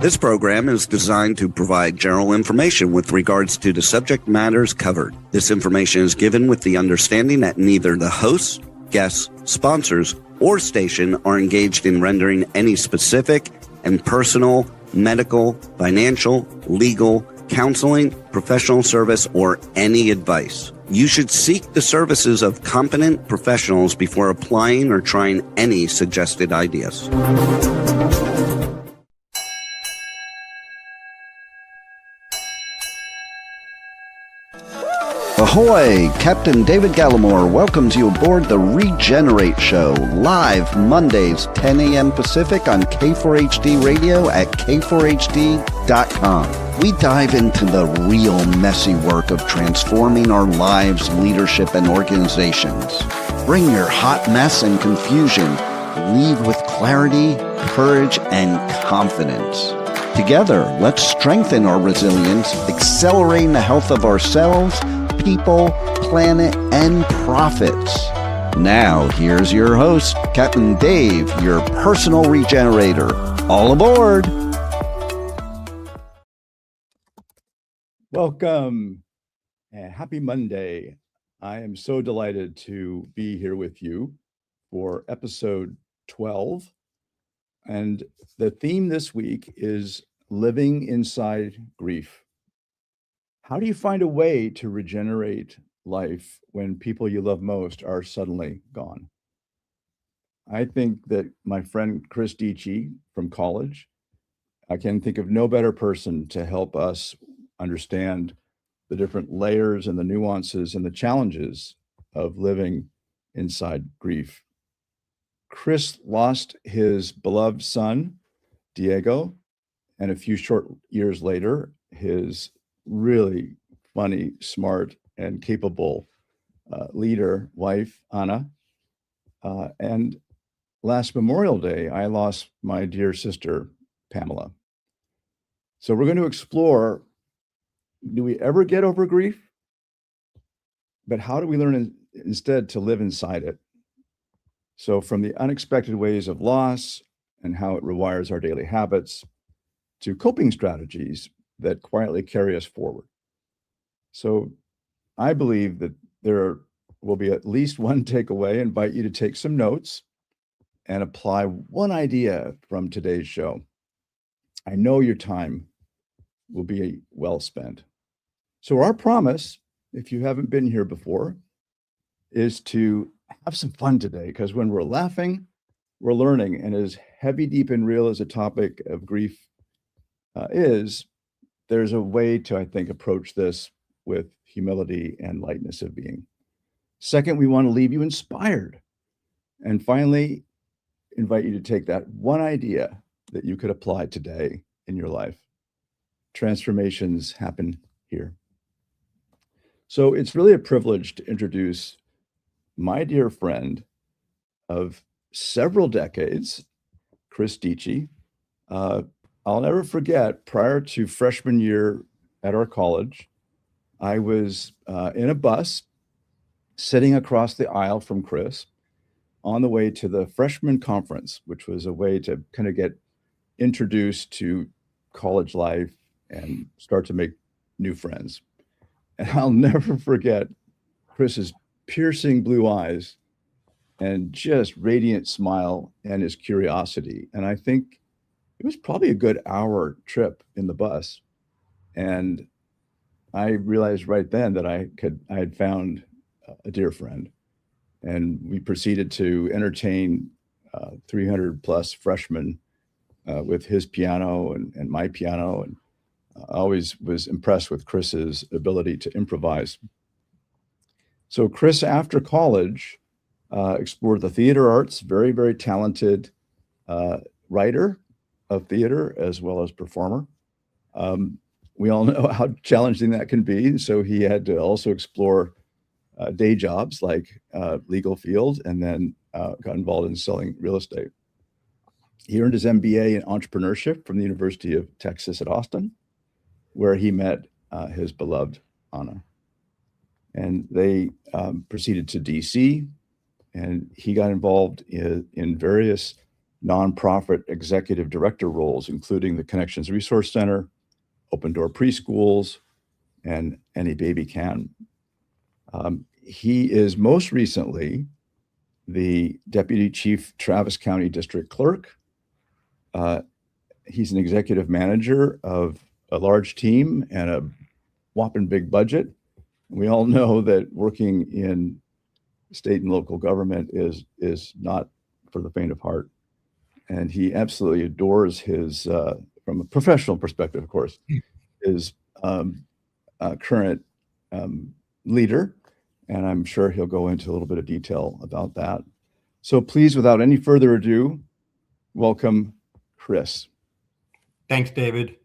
This program is designed to provide general information with regards to the subject matters covered. This information is given with the understanding that neither the hosts, guests, sponsors, or station are engaged in rendering any specific and personal, medical, financial, legal, counseling, professional service, or any advice. You should seek the services of competent professionals before applying or trying any suggested ideas. Ahoy! Captain David Gallimore welcomes you aboard the Regenerate Show, live Mondays, 10 a.m. Pacific on K4HD Radio at k4hd.com. We dive into the real messy work of transforming our lives, leadership, and organizations. Bring your hot mess and confusion. Leave with clarity, courage, and confidence. Together, let's strengthen our resilience, accelerating the health of ourselves, people, planet, and profits. Now, here's your host, Captain Dave, your personal regenerator. All aboard! Welcome and happy Monday. I am so delighted to be here with you for episode 12. And the theme this week is living inside grief. How do you find a way to regenerate life when people you love most are suddenly gone? I think that my friend Chris Dietche from college, I can think of no better person to help us understand the different layers and the nuances and the challenges of living inside grief. Chris lost his beloved son, Diego, and a few short years later, his really funny, smart, and capable leader, wife, Anna. And last Memorial Day, I lost my dear sister, Pamela. So we're going to explore, do we ever get over grief? But how do we learn instead to live inside it? So from the unexpected ways of loss and how it rewires our daily habits to coping strategies that quietly carry us forward. So I believe that there will be at least one takeaway. I invite you to take some notes and apply one idea from today's show. I know your time will be well spent. So our promise, if you haven't been here before, is to have some fun today, because when we're laughing, we're learning. And as heavy, deep, and real as a topic of grief is, there's a way to, I think, approach this with humility and lightness of being. Second, we want to leave you inspired. And finally, invite you to take that one idea that you could apply today in your life. Transformations happen here. So it's really a privilege to introduce my dear friend of several decades, Chris Dietche. I'll never forget, prior to freshman year at our college, I was in a bus sitting across the aisle from Chris on the way to the freshman conference, which was a way to kind of get introduced to college life and start to make new friends. And I'll never forget Chris's piercing blue eyes and just radiant smile and his curiosity. And I think it was probably a good hour trip in the bus. And I realized right then that I had found a dear friend. And we proceeded to entertain 300 plus freshmen with his piano and my piano. And I always was impressed with Chris's ability to improvise. So Chris, after college, explored the theater arts, very, very talented writer of theater as well as performer. We all know how challenging that can be. So he had to also explore day jobs like legal field, and then got involved in selling real estate. He earned his MBA in entrepreneurship from the University of Texas at Austin, where he met his beloved Anna. And they proceeded to DC, and he got involved in various nonprofit executive director roles, including the Connections Resource Center, Open Door Preschools, and Any Baby Can. He is most recently the Deputy Chief Travis County District Clerk. He's an executive manager of a large team and a whopping big budget. We all know that working in state and local government is not for the faint of heart. And he absolutely adores his, from a professional perspective, of course, his current leader. And I'm sure he'll go into a little bit of detail about that. So please, without any further ado, welcome Chris. Thanks, David.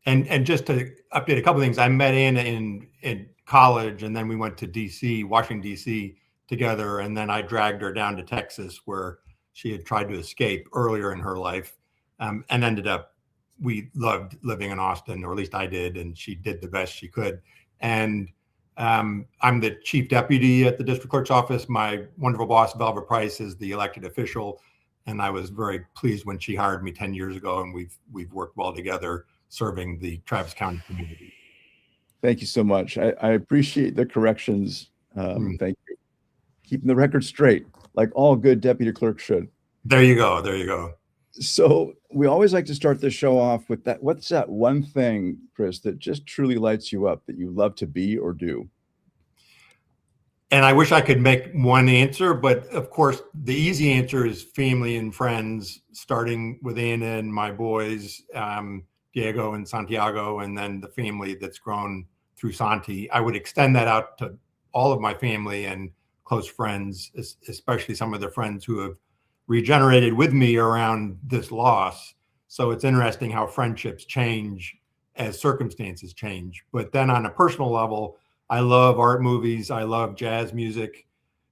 And just to update a couple of things, I met Anna in college, and then we went to DC, Washington, DC together. And then I dragged her down to Texas, where she had tried to escape earlier in her life, and ended up, we loved living in Austin, or at least I did, and she did the best she could. And I'm the chief deputy at the district clerk's office. My wonderful boss, Velva Price, is the elected official. And I was very pleased when she hired me 10 years ago, and we've worked well together serving the Travis County community. Thank you so much. I appreciate the corrections. Thank you. Keeping the record straight, like all good deputy clerks should. There you go. There you go. So we always like to start the show off with that. What's that one thing, Chris, that just truly lights you up, that you love to be or do? And I wish I could make one answer, but of course, the easy answer is family and friends, starting with Anna and my boys, Diego and Santiago, and then the family that's grown through Santi. I would extend that out to all of my family and close friends, especially some of the friends who have regenerated with me around this loss. So it's interesting how friendships change as circumstances change. But then on a personal level, I love art movies. I love jazz music,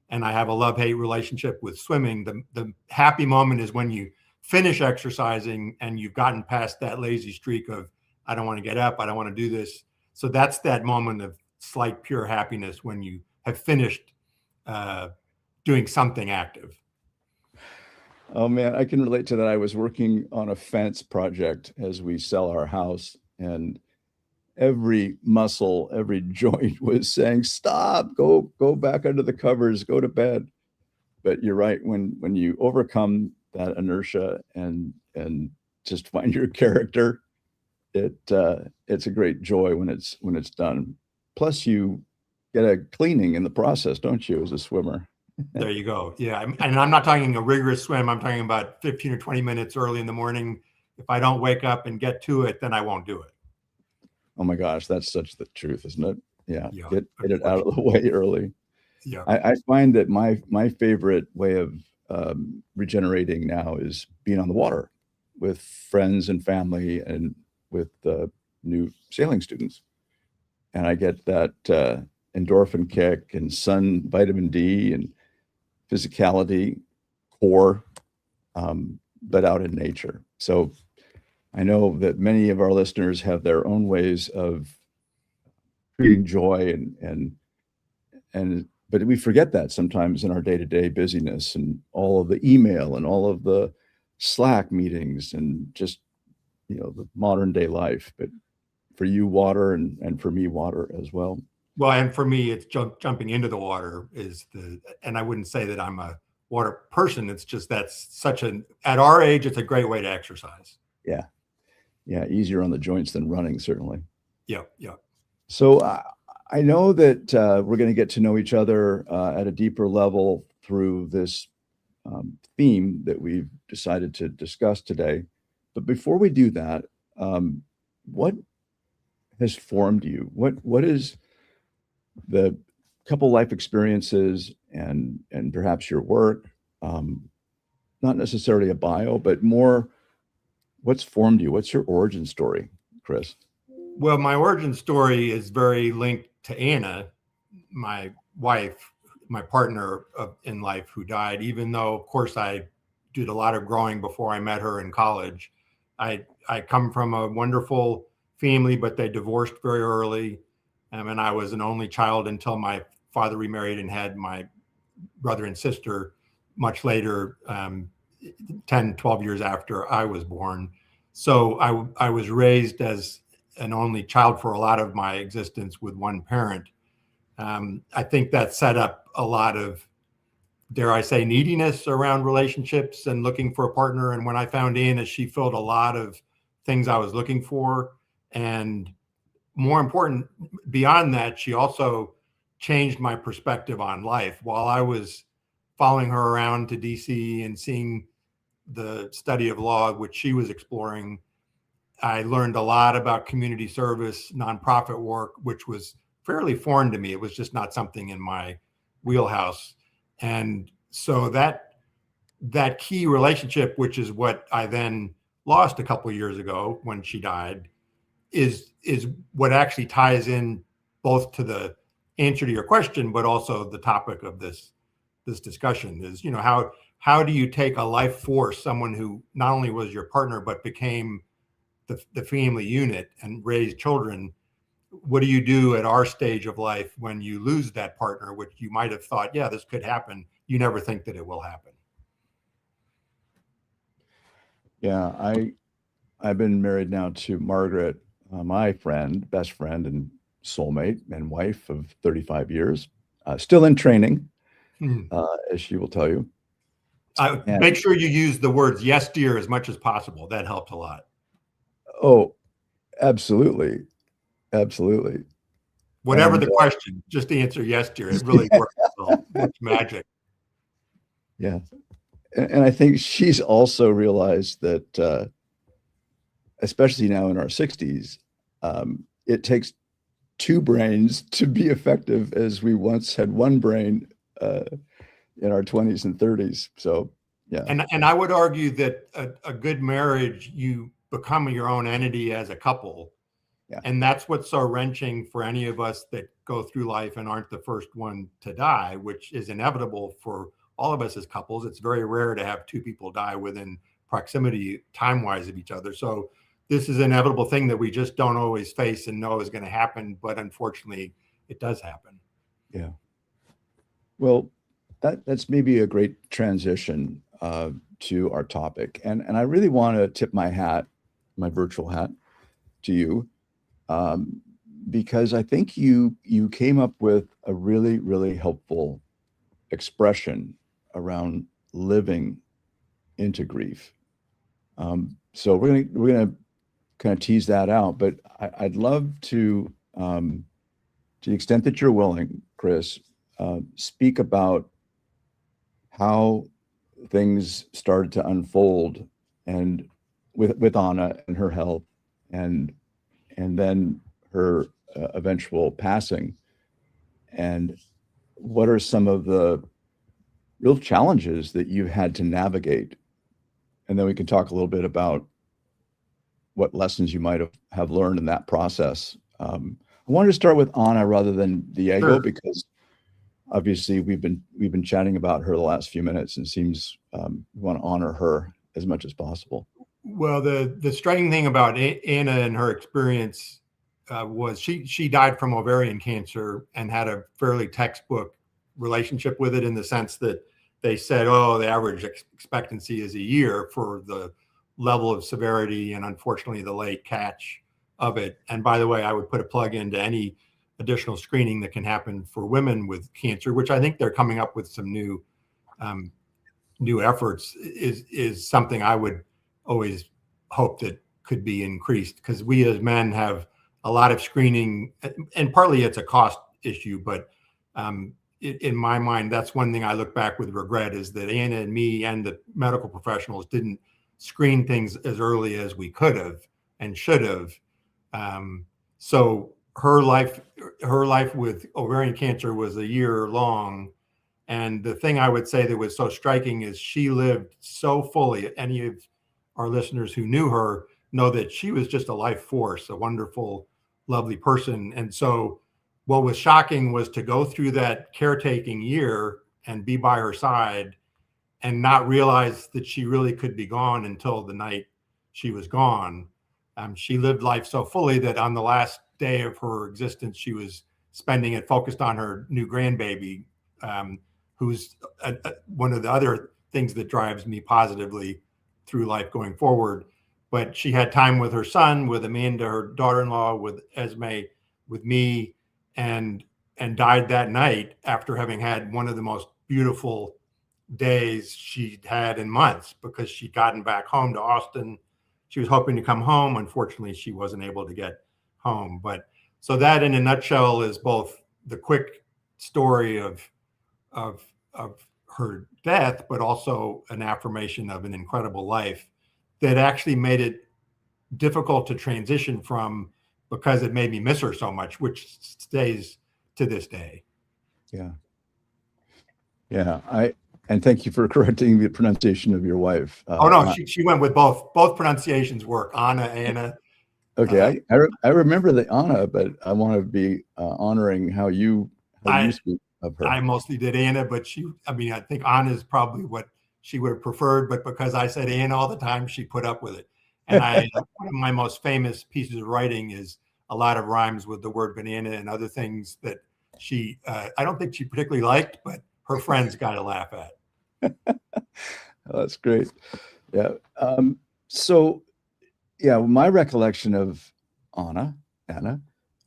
and I have a love-hate relationship with swimming. The happy moment is when you finish exercising and you've gotten past that lazy streak of, I don't want to get up, I don't want to do this. So that's that moment of slight pure happiness when you have finished doing something active. Oh man, I can relate to that. I was working on a fence project as we sell our house, and every muscle, every joint was saying, stop, go back under the covers, go to bed. But you're right, when you overcome that inertia and just find your character, it's a great joy when it's done. Plus you get a cleaning in the process, don't you, as a swimmer? There you go. Yeah. And I'm not talking a rigorous swim. I'm talking about 15 or 20 minutes early in the morning. If I don't wake up and get to it, then I won't do it. Oh my gosh, that's such the truth, isn't it? Yeah. Get it out of the way early. Yeah. I find that my favorite way of regenerating now is being on the water with friends and family and with new sailing students. And I get that endorphin kick and sun, vitamin D, and physicality, core, but out in nature. So I know that many of our listeners have their own ways of creating joy but we forget that sometimes in our day-to-day busyness and all of the email and all of the Slack meetings and just, the modern day life. But for you, water, and for me, water as well. Well, and for me, it's jumping into the water and I wouldn't say that I'm a water person. It's just at our age, it's a great way to exercise. Yeah. Yeah. Easier on the joints than running, certainly. Yeah. Yeah. So I know that we're going to get to know each other at a deeper level through this theme that we've decided to discuss today. But before we do that, what has formed you? What is the couple life experiences and perhaps your work, not necessarily a bio, but more, what's formed you? What's your origin story, Chris? Well, my origin story is very linked to Anna, my wife, my partner in life, who died, even though, of course, I did a lot of growing before I met her in college. I come from a wonderful family, but they divorced very early. And I was an only child until my father remarried and had my brother and sister much later 10, 12 years after I was born. So I was raised as an only child for a lot of my existence with one parent. I think that set up a lot of, dare I say, neediness around relationships and looking for a partner. And when I found Anna, she filled a lot of things I was looking for. And more important, beyond that, she also changed my perspective on life. While I was following her around to DC and seeing the study of law, which she was exploring, I learned a lot about community service, nonprofit work, which was fairly foreign to me. It was just not something in my wheelhouse. And so that key relationship, which is what I then lost a couple of years ago when she died, is what actually ties in both to the answer to your question, but also the topic of this discussion is, how do you take a life force, someone who not only was your partner, but became the family unit and raised children? What do you do at our stage of life when you lose that partner, which you might have thought, yeah, this could happen. You never think that it will happen. Yeah, I've been married now to Margaret, my friend, best friend, and soulmate and wife of 35 years. Still in training, as she will tell you. Make sure you use the words "yes, dear" as much as possible. That helped a lot. Oh, absolutely, absolutely. Whatever the question, just answer "yes, dear." It really works well. It's magic. Yeah, and I think she's also realized that, especially now in our 60s, it takes two brains to be effective, as we once had one brain in our 20s and 30s. So, yeah. And I would argue that a good marriage, you become your own entity as a couple. Yeah. And that's what's so wrenching for any of us that go through life and aren't the first one to die, which is inevitable for all of us as couples. It's very rare to have two people die within proximity time-wise of each other. So this is an inevitable thing that we just don't always face and know is going to happen, but unfortunately it does happen. Yeah. Well, that's maybe a great transition to our topic. And I really want to tip my hat, my virtual hat, to you, because I think you came up with a really, really helpful expression around living into grief. So we're gonna kind of tease that out, but I'd love to the extent that you're willing, Chris, speak about how things started to unfold, and with Anna and her health, and then her eventual passing, and what are some of the real challenges that you had to navigate, and then we can talk a little bit about what lessons you might have learned in that process. I wanted to start with Anna rather than Diego, Sure. because obviously we've been chatting about her the last few minutes, and it seems we want to honor her as much as possible. Well, the striking thing about Anna and her experience was she died from ovarian cancer and had a fairly textbook relationship with it, in the sense that they said, oh, the average expectancy is a year for the level of severity and unfortunately the late catch of it. And by the way, I would put a plug into any additional screening that can happen for women with cancer, which I think they're coming up with some new efforts, is something I would always hope that could be increased, because we as men have a lot of screening, and partly it's a cost issue, but in my mind, that's one thing I look back with regret, is that Anna and me and the medical professionals didn't screen things as early as we could have and should have. So her life with ovarian cancer was a year long. And the thing I would say that was so striking is she lived so fully. Any of our listeners who knew her know that she was just a life force, a wonderful, lovely person. And so what was shocking was to go through that caretaking year and be by her side and not realize that she really could be gone until the night she was gone. She lived life so fully that on the last day of her existence, she was spending it focused on her new grandbaby, who's one of the other things that drives me positively through life going forward. But she had time with her son, with Amanda, her daughter-in-law, with Esme, with me, and died that night after having had one of the most beautiful days she'd had in months, because she'd gotten back home to Austin. She was hoping to come home. Unfortunately, she wasn't able to get home. But so that in a nutshell is both the quick story of her death, but also an affirmation of an incredible life that actually made it difficult to transition from, because it made me miss her so much, which stays to this day. Yeah. And thank you for correcting the pronunciation of your wife. Oh no, she went with both pronunciations work. Anna. Okay, I remember the Anna, but I want to be honoring how you speak of her. I mostly did Anna, but I think Anna is probably what she would have preferred, but because I said Anna all the time, she put up with it. And one of my most famous pieces of writing is a lot of rhymes with the word banana and other things that she, I don't think she particularly liked, but her friends got to laugh at. Oh, that's great. Yeah. So, yeah, my recollection of Anna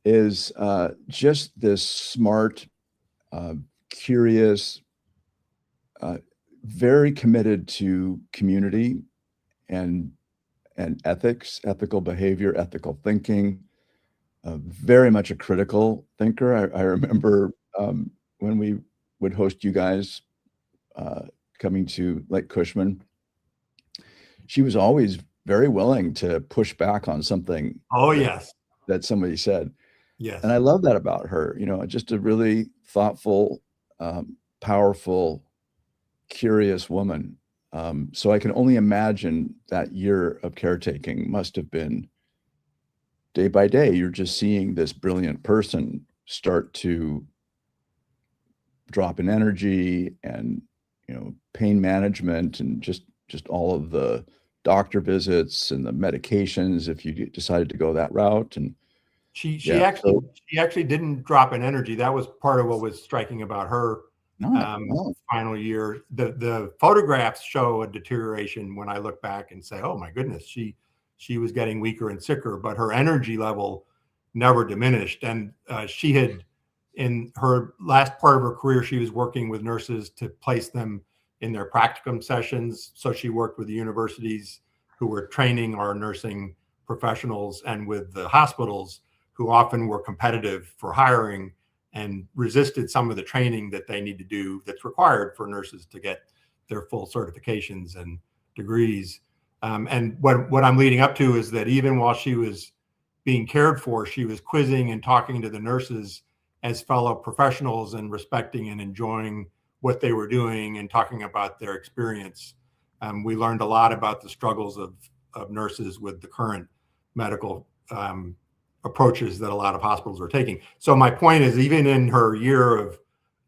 is just this smart, curious, very committed to community and ethics, ethical behavior, ethical thinking, very much a critical thinker. I remember when we would host you guys coming to Lake Cushman, she was always very willing to push back on something. Oh, yes. That somebody said. Yes. And I love that about her, just a really thoughtful, powerful, curious woman. So I can only imagine that year of caretaking must have been day by day. You're just seeing this brilliant person start to drop in energy and, pain management and just all of the doctor visits and the medications if you decided to go that route. And she actually didn't drop in energy. That was part of what was striking about her final year. The photographs show a deterioration when I look back and say, oh my goodness, she was getting weaker and sicker, but her energy level never diminished. And she had, in her last part of her career, she was working with nurses to place them in their practicum sessions. So she worked with the universities who were training our nursing professionals and with the hospitals who often were competitive for hiring and resisted some of the training that they need to do that's required for nurses to get their full certifications and degrees. And what I'm leading up to is that even while she was being cared for, she was quizzing and talking to the nurses as fellow professionals and respecting and enjoying what they were doing and talking about their experience. We learned a lot about the struggles of nurses with the current medical approaches that a lot of hospitals are taking. So my point is, even in her year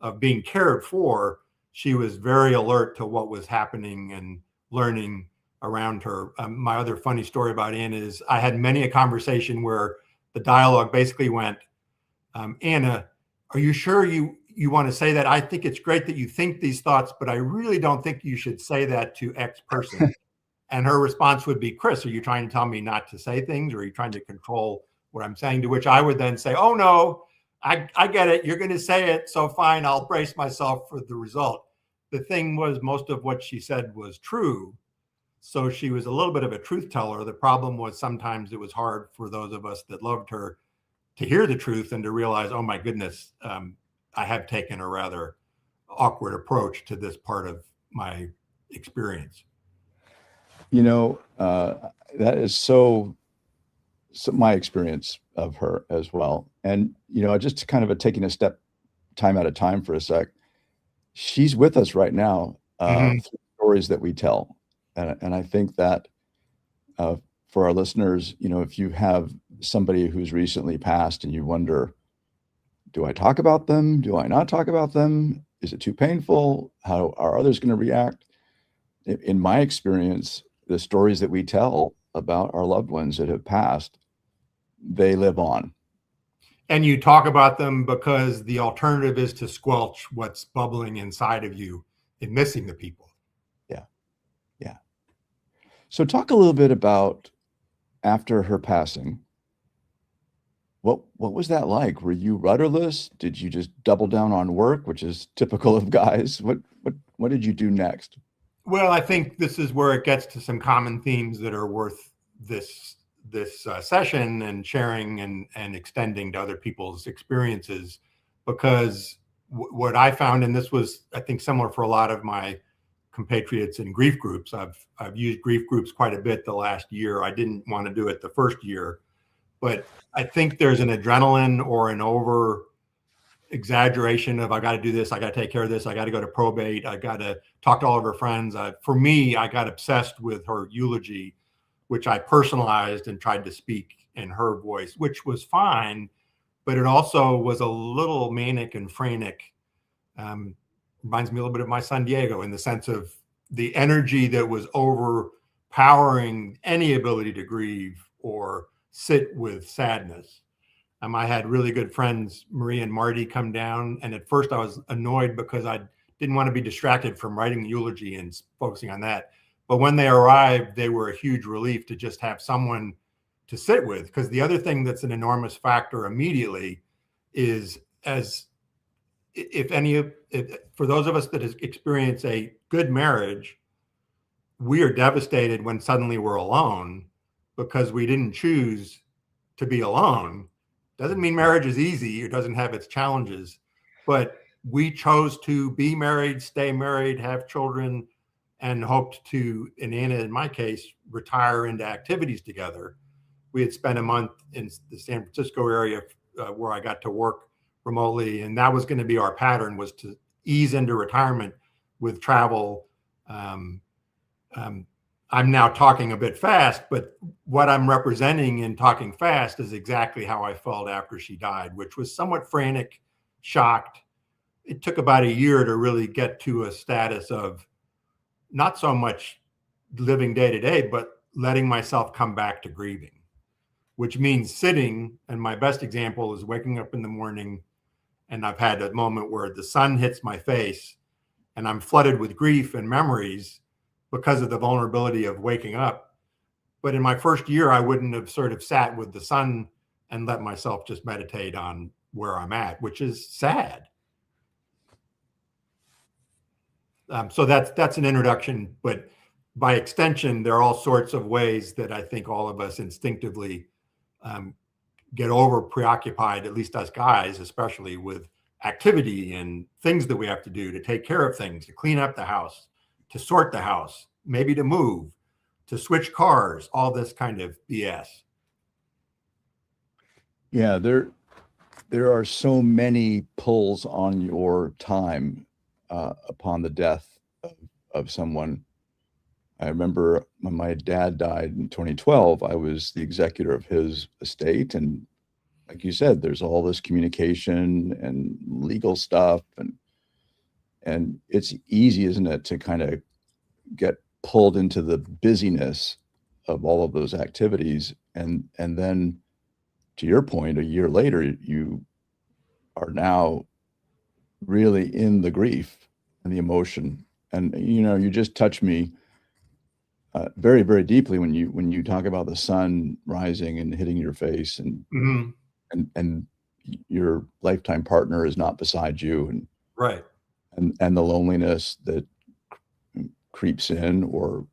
of being cared for, she was very alert to what was happening and learning around her. My other funny story about Anna is I had many a conversation where the dialogue basically went, Anna, are you sure you want to say that? I think it's great that you think these thoughts, but I really don't think you should say that to X person. And her response would be, Chris, are you trying to tell me not to say things, or are you trying to control what I'm saying? To which I would then say, oh no, I get it. You're going to say it. So fine, I'll brace myself for the result. The thing was, most of what she said was true. So she was a little bit of a truth teller. The problem was sometimes it was hard for those of us that loved her to hear the truth and to realize, oh my goodness, I have taken a rather awkward approach to this part of my experience. That is so my experience of her as well. And, just kind of taking a step time at a time for a sec, she's with us right now through stories that we tell. And I think that for our listeners, if you have somebody who's recently passed and you wonder, do I talk about them? Do I not talk about them? Is it too painful? How are others going to react? In my experience, the stories that we tell about our loved ones that have passed, they live on. And you talk about them because the alternative is to squelch what's bubbling inside of you in missing the people. Yeah. So talk a little bit about after her passing. What was that like? Were you rudderless? Did you just double down on work, which is typical of guys? What did you do next? Well, I think this is where it gets to some common themes that are worth this session and sharing and extending to other people's experiences, because what I found, and this was, I think, similar for a lot of my compatriots in grief groups. I've used grief groups quite a bit the last year. I didn't want to do it the first year, but I think there's an adrenaline or an over exaggeration of, I got to do this, I got to take care of this, I got to go to probate, I got to talk to all of her friends. For me, I got obsessed with her eulogy, which I personalized and tried to speak in her voice, which was fine, but it also was a little manic and frantic. Reminds me a little bit of my son Diego, in the sense of the energy that was overpowering any ability to grieve or sit with sadness. I had really good friends, Marie and Marty, come down. And at first I was annoyed because I didn't want to be distracted from writing the eulogy and focusing on that. But when they arrived, they were a huge relief to just have someone to sit with. Because the other thing that's an enormous factor immediately is, as for those of us that experience a good marriage, we are devastated when suddenly we're alone because we didn't choose to be alone. Doesn't mean marriage is easy or doesn't have its challenges, but we chose to be married, stay married, have children, and hoped to, in Anna, in my case, retire into activities together. We had spent a month in the San Francisco area where I got to work remotely, and that was going to be our pattern, was to ease into retirement with travel. I'm now talking a bit fast, but what I'm representing in talking fast is exactly how I felt after she died, which was somewhat frantic, shocked. It took about a year to really get to a status of not so much living day to day, but letting myself come back to grieving, which means sitting. And my best example is waking up in the morning, and I've had a moment where the sun hits my face and I'm flooded with grief and memories because of the vulnerability of waking up. But in my first year, I wouldn't have sort of sat with the sun and let myself just meditate on where I'm at, which is sad. So that's an introduction, but by extension, there are all sorts of ways that I think all of us instinctively get over preoccupied, at least us guys, especially with activity and things that we have to do to take care of things, to clean up the house, to sort the house, maybe to move, to switch cars, all this kind of BS. Yeah, there are so many pulls on your time upon the death of someone. I remember when my dad died in 2012, I was the executor of his estate. And like you said, there's all this communication and legal stuff. And it's easy, isn't it, to kind of get pulled into the busyness of all of those activities. And then, to your point, a year later, you are now really in the grief and the emotion. And, you just touch me very, very deeply when you talk about the sun rising and hitting your face, and and your lifetime partner is not beside you, and right, and the loneliness that creeps in or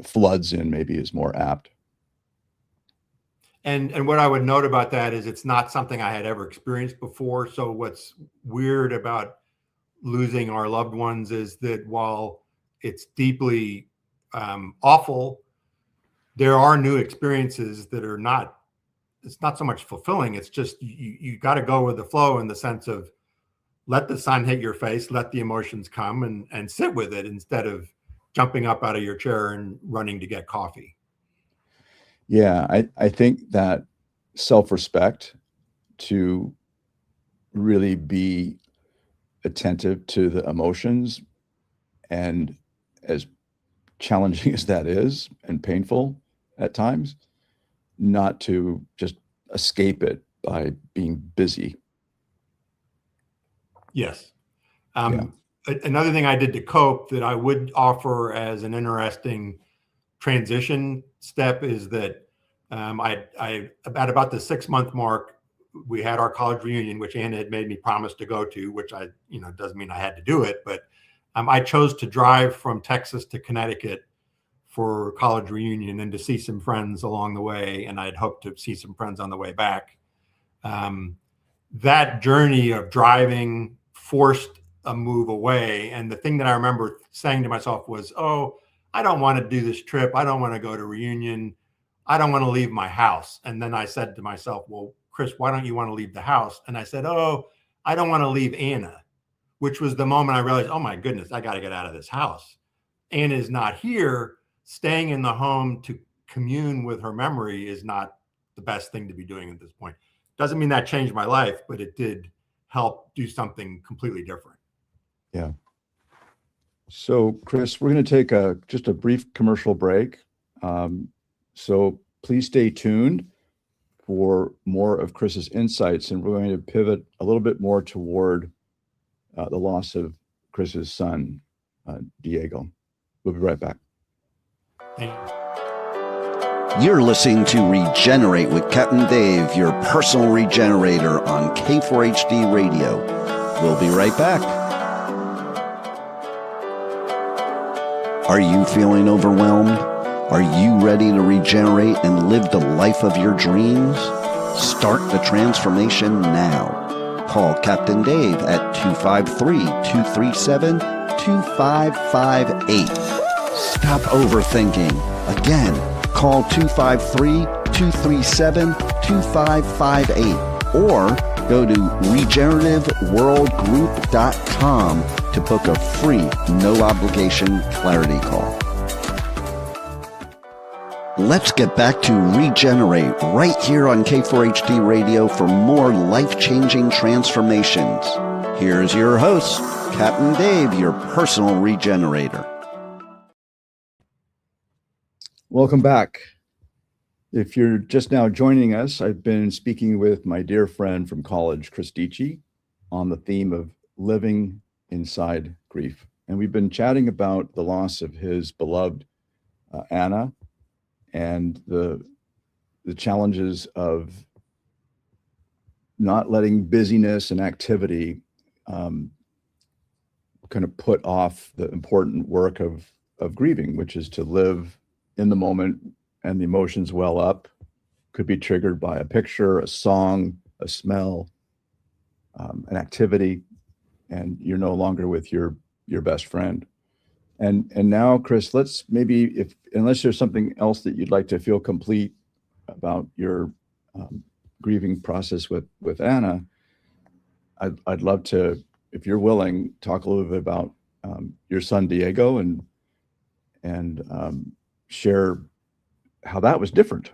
floods in, maybe is more apt. And what I would note about that is it's not something I had ever experienced before. So what's weird about losing our loved ones is that while it's deeply awful, there are new experiences that are not, it's not so much fulfilling. It's just, you got to go with the flow, in the sense of let the sun hit your face, let the emotions come, and sit with it instead of jumping up out of your chair and running to get coffee. Yeah, I think that self-respect, to really be attentive to the emotions, and as challenging as that is and painful at times, not to just escape it by being busy. Yes. Yeah. Another thing I did to cope that I would offer as an interesting transition step is that I at about the 6-month mark, we had our college reunion, which Anna had made me promise to go to, which doesn't mean I had to do it, but I chose to drive from Texas to Connecticut for college reunion and to see some friends along the way. And I'd hoped to see some friends on the way back. That journey of driving forced a move away. And the thing that I remember saying to myself was, oh, I don't want to do this trip. I don't want to go to reunion. I don't want to leave my house. And then I said to myself, well, Chris, why don't you want to leave the house? And I said, oh, I don't want to leave Anna, which was the moment I realized, oh my goodness, I got to get out of this house. Anna is not here. Staying in the home to commune with her memory is not the best thing to be doing at this point. Doesn't mean that changed my life, but it did help do something completely different. Yeah. So, Chris, we're going to take just a brief commercial break. So please stay tuned for more of Chris's insights, and we're going to pivot a little bit more toward the loss of Chris's son, Diego. We'll be right back. Thank you. You're listening to Regenerate with Captain Dave, your personal regenerator on K4HD Radio. We'll be right back. Are you feeling overwhelmed? Are you ready to regenerate and live the life of your dreams? Start the transformation now. Call Captain Dave at 253-237-2558. Stop overthinking. Again, call 253-237-2558 or go to regenerativeworldgroup.com to book a free, no-obligation clarity call. Let's get back to Regenerate right here on K4HD Radio for more life-changing transformations. Here's your host, Captain Dave, your personal regenerator. Welcome back. If you're just now joining us, I've been speaking with my dear friend from college, Chris Dietche, on the theme of living inside grief. And we've been chatting about the loss of his beloved Anna and the challenges of not letting busyness and activity kind of put off the important work of grieving, which is to live in the moment, and the emotions well up. Could be triggered by a picture, a song, a smell, an activity, and you're no longer with your best friend. And now, Chris, let's maybe, unless there's something else that you'd like to feel complete about your grieving process with Anna, I'd love to, if you're willing, talk a little bit about your son Diego and share how that was different.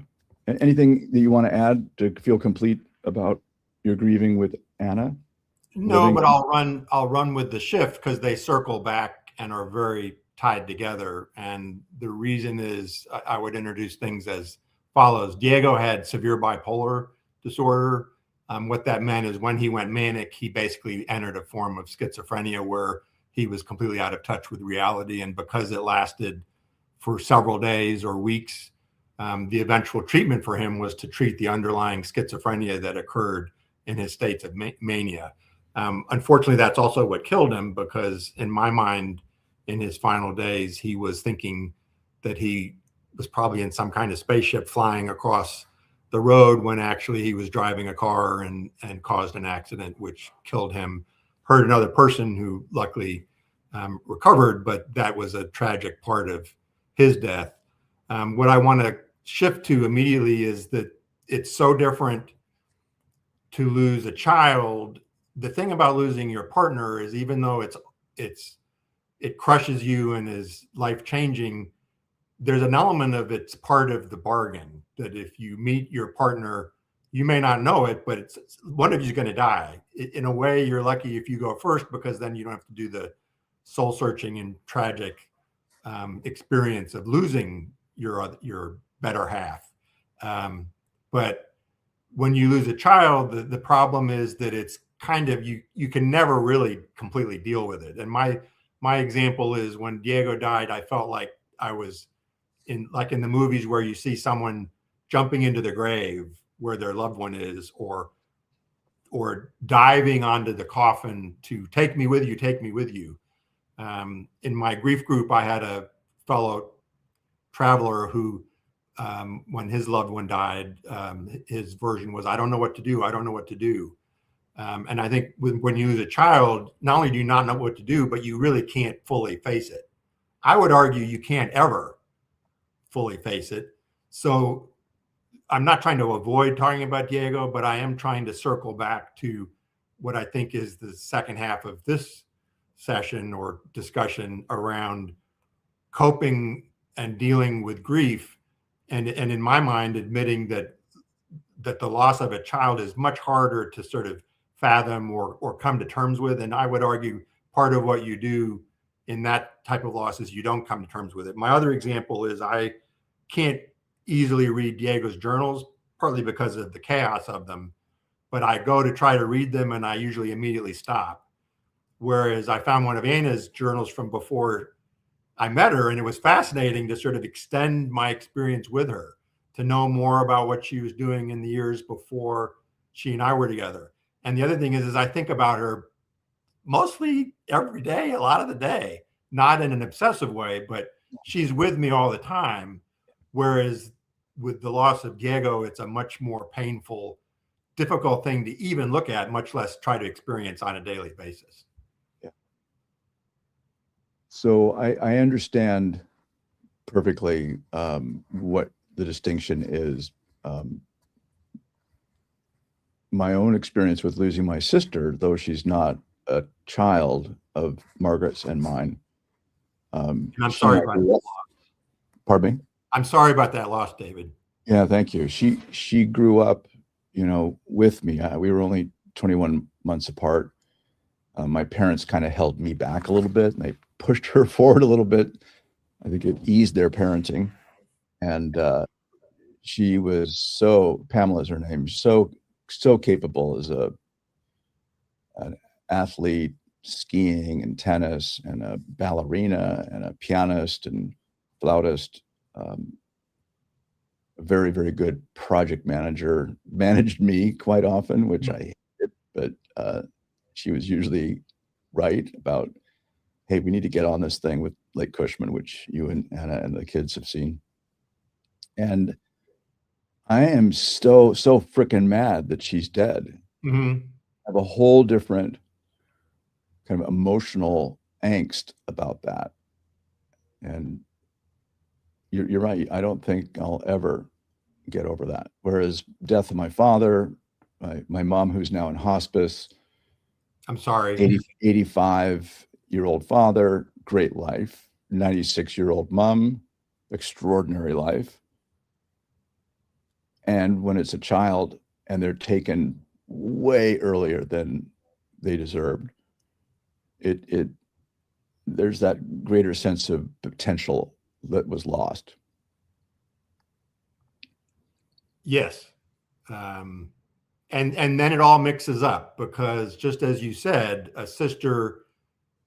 Anything that you want to add to feel complete about your grieving with Anna? No, but I'll run with the shift because they circle back and are very tied together. And the reason is I would introduce things as follows. Diego had severe bipolar disorder. What that meant is when he went manic, he basically entered a form of schizophrenia where he was completely out of touch with reality. And because it lasted for several days or weeks, the eventual treatment for him was to treat the underlying schizophrenia that occurred in his states of mania. Unfortunately, that's also what killed him, because in my mind, in his final days, he was thinking that he was probably in some kind of spaceship flying across the road when actually he was driving a car and caused an accident, which killed him, hurt another person who luckily recovered, but that was a tragic part of his death. What I want to shift to immediately is that it's so different to lose a child. The thing about losing your partner is, even though it crushes you and is life-changing, there's an element of it's part of the bargain that if you meet your partner, you may not know it, but it's one of you's going to die. In a way, you're lucky if you go first, because then you don't have to do the soul-searching and tragic experience of losing your better half. But when you lose a child, the problem is that it's kind of, you can never really completely deal with it. And my example is when Diego died, I felt like I was in like in the movies where you see someone jumping into the grave where their loved one is, or diving onto the coffin to take me with you, take me with you. In my grief group, I had a fellow traveler who, when his loved one died, his version was, I don't know what to do. I don't know what to do. And I think when you lose a child, not only do you not know what to do, but you really can't fully face it. I would argue you can't ever fully face it. So I'm not trying to avoid talking about Diego, but I am trying to circle back to what I think is the second half of this session or discussion around coping and dealing with grief. And in my mind, admitting that the loss of a child is much harder to sort of fathom or come to terms with. And I would argue part of what you do in that type of loss is you don't come to terms with it. My other example is I can't easily read Diego's journals, partly because of the chaos of them, but I go to try to read them and I usually immediately stop. Whereas I found one of Anna's journals from before I met her, and it was fascinating to sort of extend my experience with her, to know more about what she was doing in the years before she and I were together. And the other thing is I think about her mostly every day, a lot of the day, not in an obsessive way, but she's with me all the time. Whereas with the loss of Diego, it's a much more painful, difficult thing to even look at, much less try to experience on a daily basis. Yeah. So I understand perfectly what the distinction is. My own experience with losing my sister, though she's not a child of Margaret's and mine. And I'm sorry about that loss. Pardon me? I'm sorry about that loss, David. Yeah, thank you. She grew up, with me. We were only 21 months apart. My parents kind of held me back a little bit, and they pushed her forward a little bit. I think it eased their parenting. And she was Pamela is her name, so capable as an athlete, skiing and tennis, and a ballerina and a pianist and flautist. A very, very good project manager, managed me quite often, which I hated, but she was usually right about, hey, we need to get on this thing with Lake Cushman, which you and Anna and the kids have seen. And I am so freaking mad that she's dead. Mm-hmm. I have a whole different kind of emotional angst about that. And you're right. I don't think I'll ever get over that. Whereas death of my father, my mom, who's now in hospice. I'm sorry. 85-year-old father, great life. 96-year-old mom, extraordinary life. And when it's a child and they're taken way earlier than they deserved, there's that greater sense of potential that was lost. Yes. And then it all mixes up, because just as you said, a sister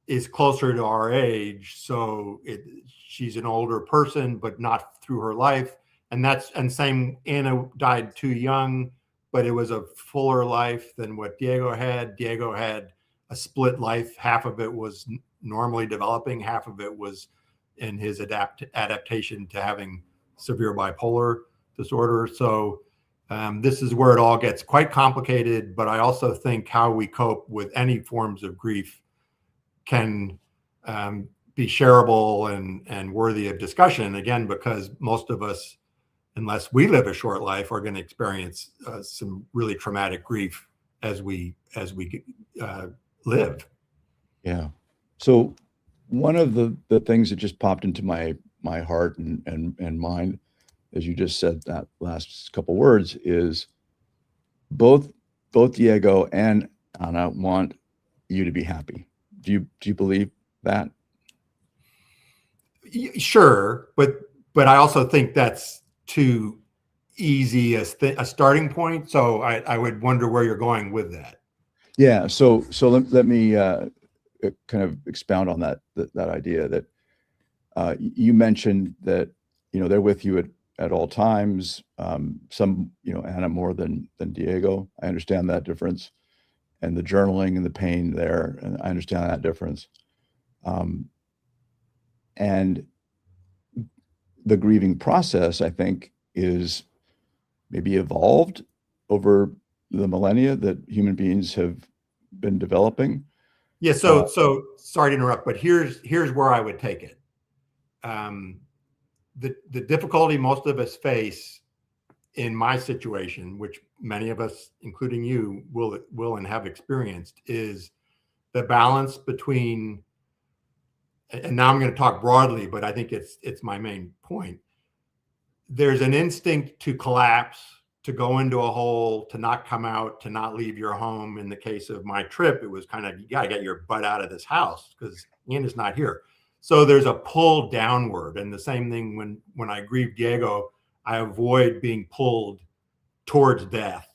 is closer to our age. So she's an older person, but not through her life. And same, Anna died too young, but it was a fuller life than what Diego had. Diego had a split life. Half of it was normally developing, half of it was in his adaptation to having severe bipolar disorder. So this is where it all gets quite complicated, but I also think how we cope with any forms of grief can be shareable and worthy of discussion, again, because most of us, unless we live a short life, are going to experience some really traumatic grief as we live. Yeah. So one of the things that just popped into my heart and mind, as you just said that last couple words, is both Diego and Anna want you to be happy. Do you believe that? Sure, but I also think that's too easy a starting point. So I would wonder where you're going with that. Yeah. So let me kind of expound on that idea that you mentioned that they're with you at all times. Some, Anna more than Diego. I understand that difference, and the journaling and the pain there, and I understand that difference. And the grieving process, I think, is maybe evolved over the millennia that human beings have been developing. Yeah. So sorry to interrupt, but here's where I would take it. The difficulty most of us face in my situation, which many of us, including you, will and have experienced, is the balance between, and now I'm going to talk broadly, but I think it's my main point. There's an instinct to collapse, to go into a hole, to not come out, to not leave your home. In the case of my trip, it was kind of, you got to get your butt out of this house because Anna's not here. So there's a pull downward. And the same thing when I grieve Diego, I avoid being pulled towards death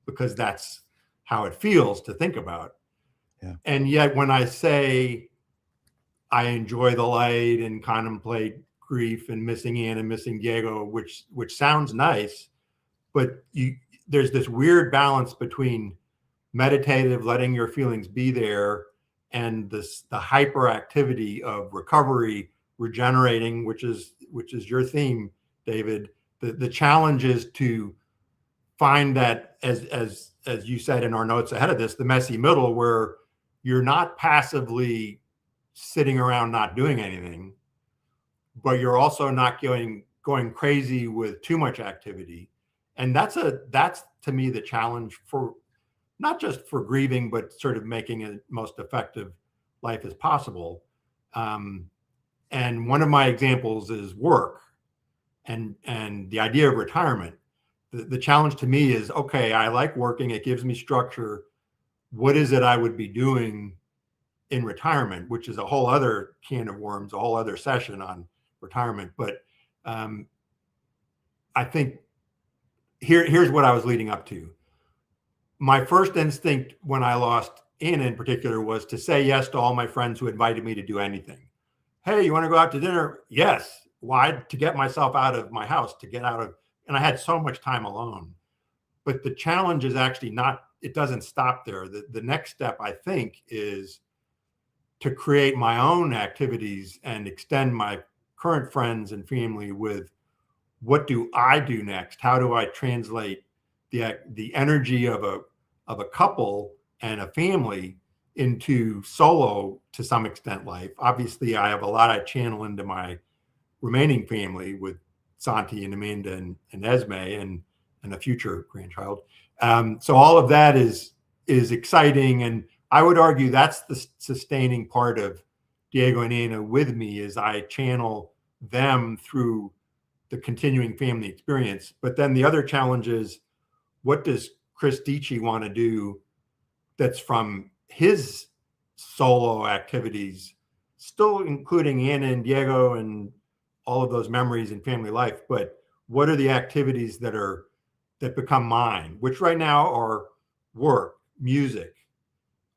because that's how it feels to think about. Yeah. And yet when I say I enjoy the light and contemplate grief and missing Anna and missing Diego, which sounds nice, but there's this weird balance between meditative, letting your feelings be there, and the hyperactivity of recovery, regenerating, which is your theme, David. The challenge is to find that, as you said in our notes ahead of this, the messy middle, where you're not passively sitting around not doing anything, but you're also not going crazy with too much activity. And that's to me the challenge for not just for grieving, but sort of making a most effective life as possible. And one of my examples is work and the idea of retirement. The challenge to me is, okay, I like working. It gives me structure. What is it I would be doing in retirement, which is a whole other can of worms, a whole other session on retirement. But I think here's what I was leading up to. My first instinct when I lost Anna in particular was to say yes to all my friends who invited me to do anything. Hey, you want to go out to dinner? Yes. Why? To get myself out of my house, and I had so much time alone. But the challenge is actually not, it doesn't stop there. The next step, I think, is to create my own activities and extend my current friends and family with, what do I do next? How do I translate the energy of a couple and a family into solo, to some extent, life? Obviously, I have a lot I channel into my remaining family with Santi and Amanda and Esme and a future grandchild. So all of that is exciting, and I would argue that's the sustaining part of Diego and Anna with me, is I channel them through the continuing family experience. But then the other challenge is, what does Chris Dietche want to do that's from his solo activities, still including Anna and Diego and all of those memories in family life, but what are the activities that become mine, which right now are work, music,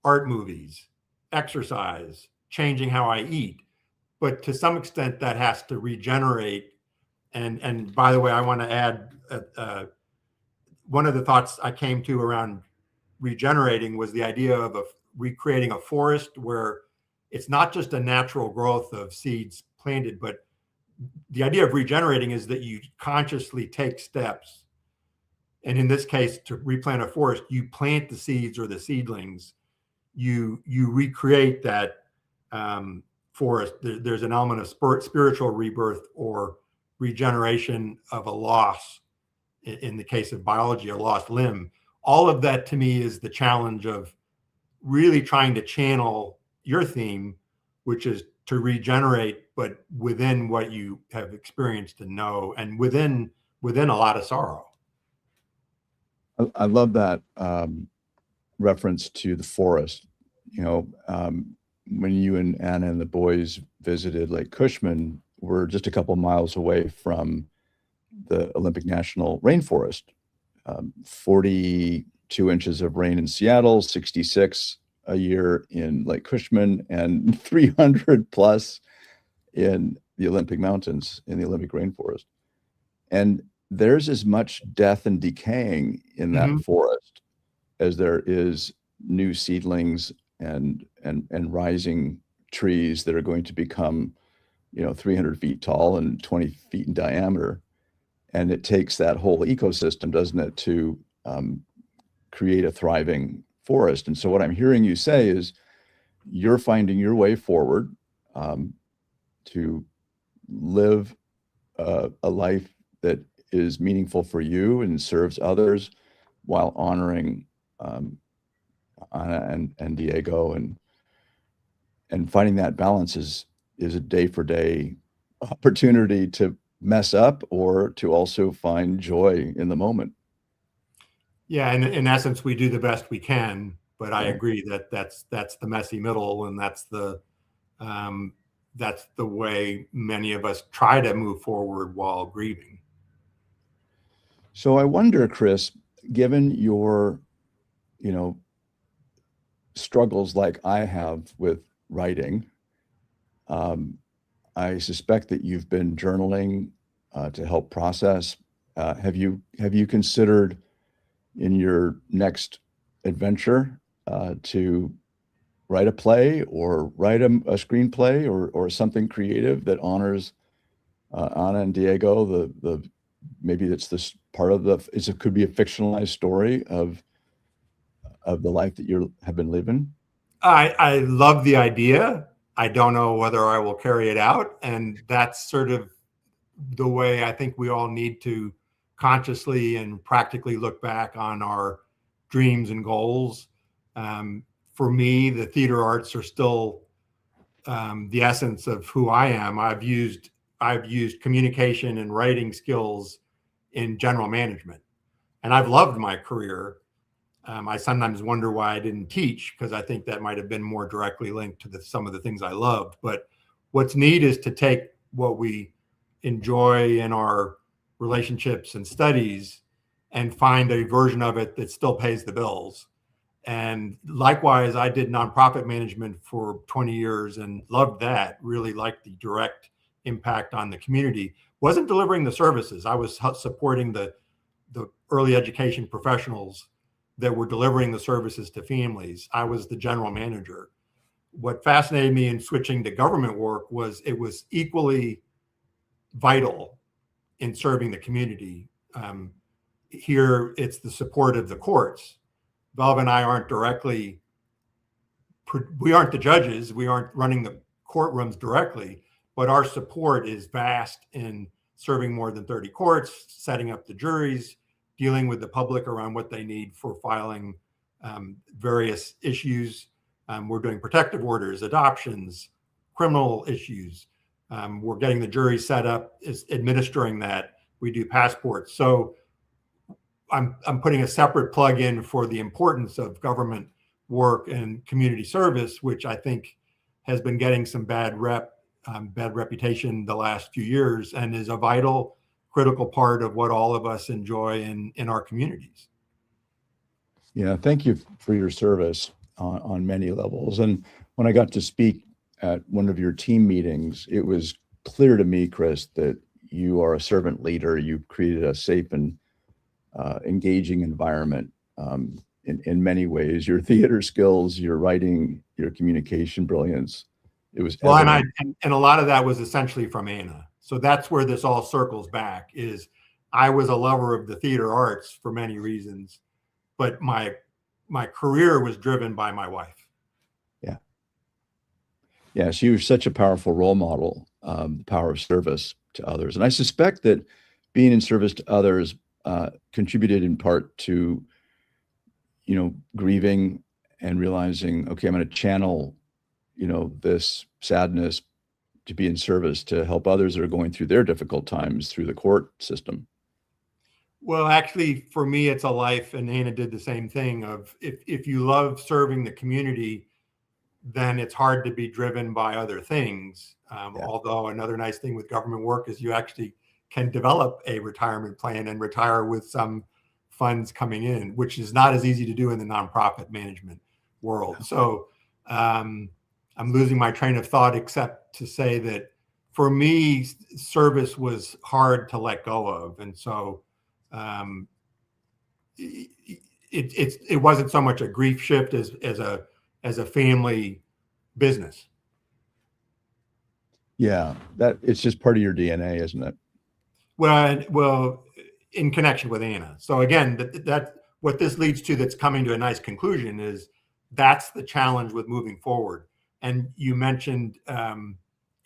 art, movies, exercise, changing how I eat. But to some extent that has to regenerate. And by the way, I want to add one of the thoughts I came to around regenerating was the idea of recreating a forest where it's not just a natural growth of seeds planted, but the idea of regenerating is that you consciously take steps. And in this case, to replant a forest, you plant the seeds or the seedlings, you recreate that forest. There's an element of spiritual rebirth or regeneration of a loss. In the case of biology, a lost limb. All of that to me is the challenge of really trying to channel your theme, which is to regenerate, but within what you have experienced and know, and within a lot of sorrow. I love that reference to the forest. When you and Anna and the boys visited Lake Cushman, we're just a couple miles away from the Olympic National Rainforest. 42 inches of rain in Seattle, 66 a year in Lake Cushman, and 300 plus in the Olympic Mountains in the Olympic rainforest. And there's as much death and decaying in that Mhm. forest as there is new seedlings and rising trees that are going to become, 300 feet tall and 20 feet in diameter. And it takes that whole ecosystem, doesn't it, to create a thriving forest. And so what I'm hearing you say is you're finding your way forward to live a life that is meaningful for you and serves others while honoring Anna and Diego, and finding that balance is a day for day opportunity to mess up or to also find joy in the moment. Yeah, and in essence, we do the best we can. But I Yeah. agree that that's the messy middle, and um, that's the way many of us try to move forward while grieving. So I wonder, Chris, given your, you know, struggles like I have with writing, um, I suspect that you've been journaling to help process. Have you considered in your next adventure to write a play or write a screenplay or something creative that honors Anna and Diego? The maybe it's this part of it could be a fictionalized story of the life that you have been living. I love the idea. I don't know whether I will carry it out, and that's sort of the way I think we all need to consciously and practically look back on our dreams and goals. Um, for me, the theater arts are still the essence of who I am. I've used communication and writing skills in general management, and I've loved my career. I sometimes wonder why I didn't teach, because I think that might have been more directly linked to some of the things I loved. But what's neat is to take what we enjoy in our relationships and studies and find a version of it that still pays the bills. And likewise, I did nonprofit management for 20 years and loved that, really liked the direct impact on the community. Wasn't delivering the services. I was supporting the early education professionals that were delivering the services to families. I was the general manager. What fascinated me in switching to government work was it was equally vital in serving the community. Here, it's the support of the courts. Valve and I we aren't the judges, we aren't running the courtrooms directly, but our support is vast in serving more than 30 courts, setting up the juries, dealing with the public around what they need for filing various issues. We're doing protective orders, adoptions, criminal issues. We're getting the jury set up, is administering that. We do passports. So I'm putting a separate plug in for the importance of government work and community service, which I think has been getting some bad reputation the last few years, and is a vital, critical part of what all of us enjoy in our communities. Yeah, thank you for your service on many levels. And when I got to speak at one of your team meetings, it was clear to me, Chris, that you are a servant leader. You've created a safe and engaging environment in many ways. Your theater skills, your writing, your communication brilliance. It was Well, evident. and a lot of that was essentially from Anna. So that's where this all circles back. Is I was a lover of the theater arts for many reasons, but my career was driven by my wife. Yeah. Yeah. She was such a powerful role model, the power of service to others. And I suspect that being in service to others contributed in part to, grieving and realizing, okay, I'm going to channel, this sadness to be in service to help others that are going through their difficult times through the court system. Well, actually, for me, it's a life, and Anna did the same thing. Of if you love serving the community, then it's hard to be driven by other things. Yeah. Although another nice thing with government work is you actually can develop a retirement plan and retire with some funds coming in, which is not as easy to do in the nonprofit management world. So I'm losing my train of thought, except to say that for me, service was hard to let go of. And so it wasn't so much a grief shift as a family business. Yeah, that it's just part of your DNA, isn't it? Well, in connection with Anna. So again, that what this leads to, that's coming to a nice conclusion, is that's the challenge with moving forward. And you mentioned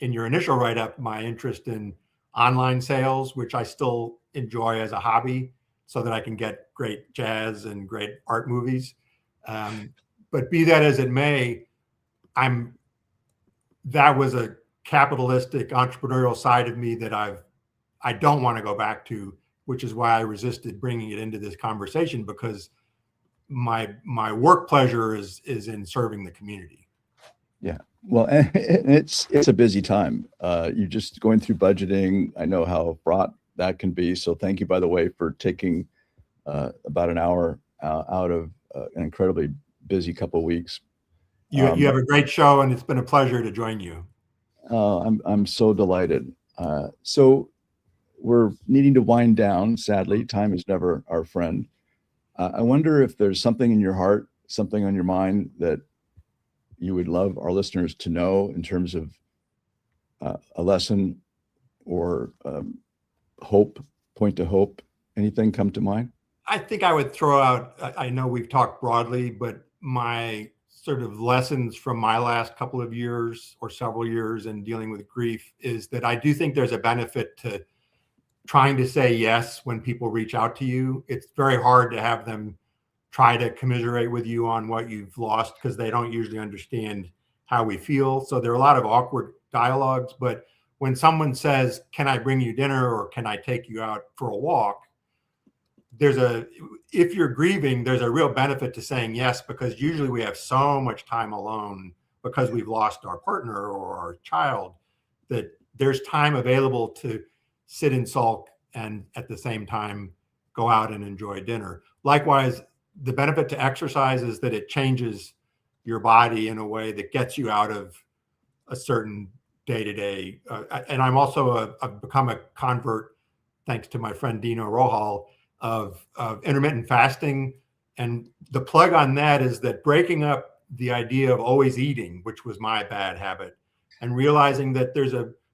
in your initial write-up my interest in online sales, which I still enjoy as a hobby, so that I can get great jazz and great art movies. But be that as it may, that was a capitalistic entrepreneurial side of me that I don't want to go back to, which is why I resisted bringing it into this conversation, because my work pleasure is in serving the community. Yeah. Well, and it's a busy time. You're just going through budgeting. I know how fraught that can be. So thank you, by the way, for taking about an hour out of an incredibly busy couple of weeks. You have a great show, and it's been a pleasure to join you. I'm so delighted. So we're needing to wind down. Sadly, time is never our friend. I wonder if there's something in your heart, something on your mind that you would love our listeners to know in terms of a lesson or hope, point to hope. Anything come to mind? I think I would throw out, I know we've talked broadly, but my sort of lessons from my last couple of years or several years in dealing with grief is that I do think there's a benefit to trying to say yes when people reach out to you. It's very hard to have them try to commiserate with you on what you've lost, because they don't usually understand how we feel. So there are a lot of awkward dialogues. But when someone says, "Can I bring you dinner?" or "Can I take you out for a walk?" if you're grieving, there's a real benefit to saying yes, because usually we have so much time alone because we've lost our partner or our child, that there's time available to sit and sulk and at the same time go out and enjoy dinner. Likewise, the benefit to exercise is that it changes your body in a way that gets you out of a certain day-to-day. And I'm also I've become a convert, thanks to my friend Dino Rohal, of intermittent fasting. And the plug on that is that breaking up the idea of always eating, which was my bad habit, and realizing that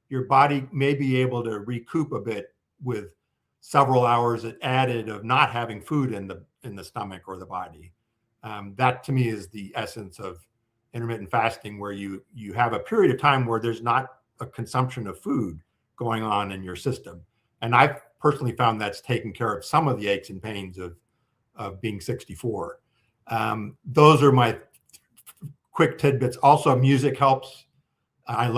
your body may be able to recoup a bit with several hours added of not having food in the stomach or the body. That to me is the essence of intermittent fasting, where you have a period of time where there's not a consumption of food going on in your system. And I've personally found that's taken care of some of the aches and pains of being 64. Those are my quick tidbits. Also, music helps. I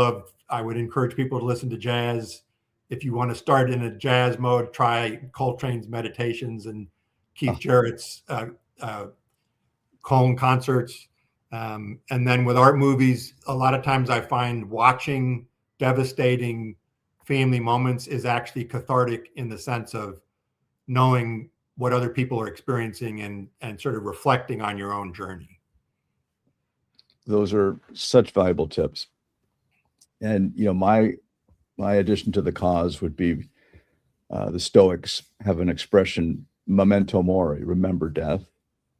would encourage people to listen to jazz. If you want to start in a jazz mode, try Coltrane's Meditations and Keith Jarrett's Cone concerts. And then with art movies, a lot of times I find watching devastating family moments is actually cathartic, in the sense of knowing what other people are experiencing and sort of reflecting on your own journey. Those are such valuable tips. And, my addition to the cause would be the Stoics have an expression, memento mori, remember death.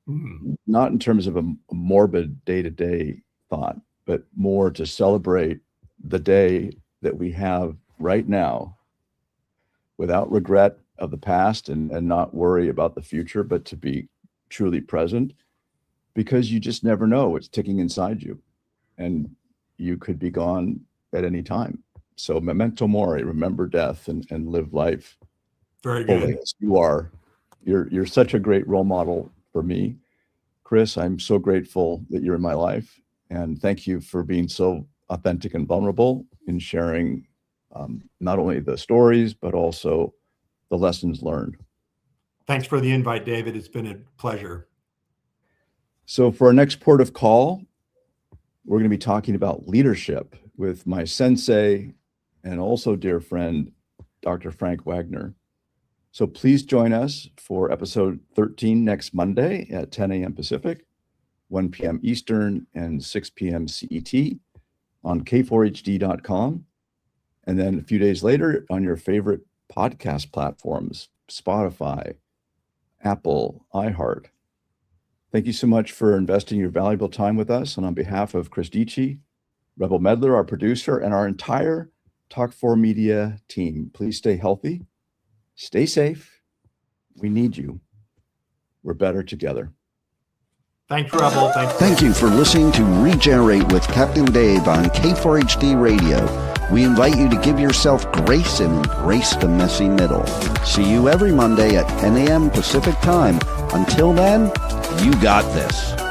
Mm-hmm. Not in terms of a morbid day-to-day thought, but more to celebrate the day that we have right now, without regret of the past and not worry about the future, but to be truly present, because you just never know what's ticking inside you, and you could be gone at any time. So memento mori, remember death, and live life very good fully as you are. You're such a great role model for me, Chris. I'm so grateful that you're in my life, and thank you for being so authentic and vulnerable in sharing not only the stories, but also the lessons learned. Thanks for the invite, David. It's been a pleasure. So for our next port of call, we're going to be talking about leadership with my sensei and also dear friend, Dr. Frank Wagner. So please join us for episode 13 next Monday at 10 a.m. Pacific, 1 p.m. Eastern, and 6 p.m. CET on k4hd.com. And then a few days later on your favorite podcast platforms, Spotify, Apple, iHeart. Thank you so much for investing your valuable time with us. And on behalf of Chris Dietche, Rebel Medler, our producer, and our entire Talk4 Media team, please stay healthy, stay safe. We need you. We're better together. Thanks, Rebel. Thank you for listening to Regenerate with Captain Dave on K4HD Radio. We invite you to give yourself grace and embrace the messy middle. See you every Monday at 10 a.m. Pacific Time. Until then, you got this.